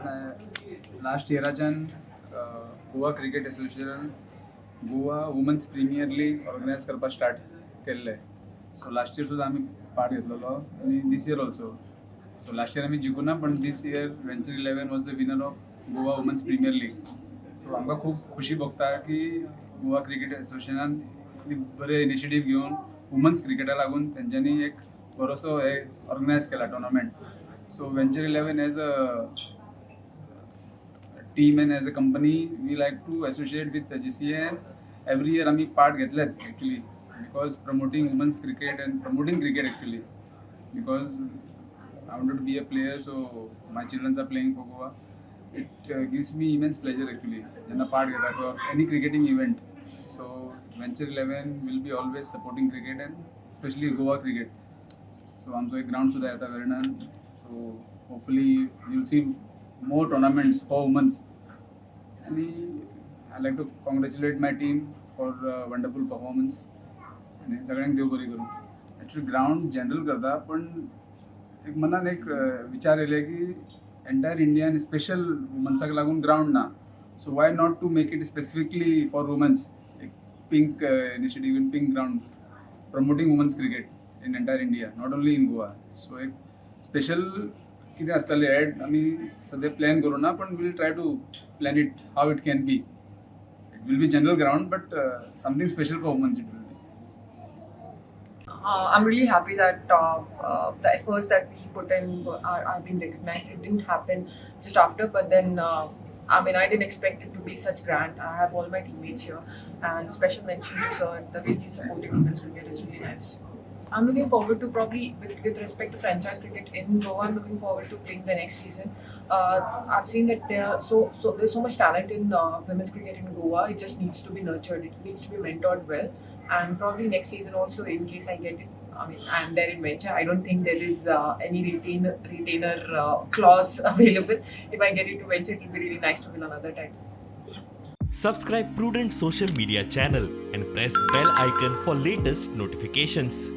Last इयराच्यान Goa cricket association Goa women's premier league organise करपाक start केल्ले. सो लास्ट इयर सुद्दां आमी पार्ट घेतलेलो आनी this year also. So last year आमी जिखूना पण this year venture 11 was the winner of Goa women's premier league. So आमकां खूब खुशी भोगता की गोवा क्रिकेट एसोसिएशनान इतली बरे इनिशिएटीव घेवन वुमन्स क्रिकेटा लागून तेंच्यांनी एक बरोसो हे ऑर्गनायज केला tournament. So venture 11 as a team and as a company we like to associate with the GCA, and every year आम्ही पार्ट घेतलेत actually because promoting women's cricket and promoting cricket actually because I wanted to be a player, so my children are playing for Goa. It gives me immense pleasure actually जेन्ना part घेता for any cricketing event. So Venture 11 will be always supporting cricket and especially Goa cricket. So आमचो एक ground सुद्धा येता वेर्णान. So hopefully you'll see more tournaments for women's. And I like to congratulate my team for wonderful performance. आणि सगळ्यांक देव बरी करूं. Actually ground general करता पण एक मनान एक विचार येयले की एंटायर इंडियान स्पेशल वुमन्साक लागून ग्राउंड ना. So why not to make it specifically for women's. एक pink initiative in pink ground promoting women's cricket in entire India, not only in Goa. So एक स्पेशल कितें आसतलें एड आमी सद्या प्लॅन करूना पण will try to plan it how it can be. It will be general ground but something special for womens it will be. I'm really happy that the efforts that we put in are being recognized. It didn't happen just after, but then I mean, I didn't expect it to be such grand. I have all my teammates here, and special mention to Sir. The way he's supporting women's cricket is really nice. I'm looking forward to probably, with respect to franchise cricket in Goa, I'm looking forward to playing the next season. I've seen that there's so much talent in women's cricket in Goa. It just needs to be nurtured. It needs to be mentored well. And probably next season also, in case I get it, I mean, I'm there in venture. I don't think there is any retainer clause available. If I get it to venture, it will be really nice to win another title. Subscribe Prudent social media channel and press bell icon for latest notifications.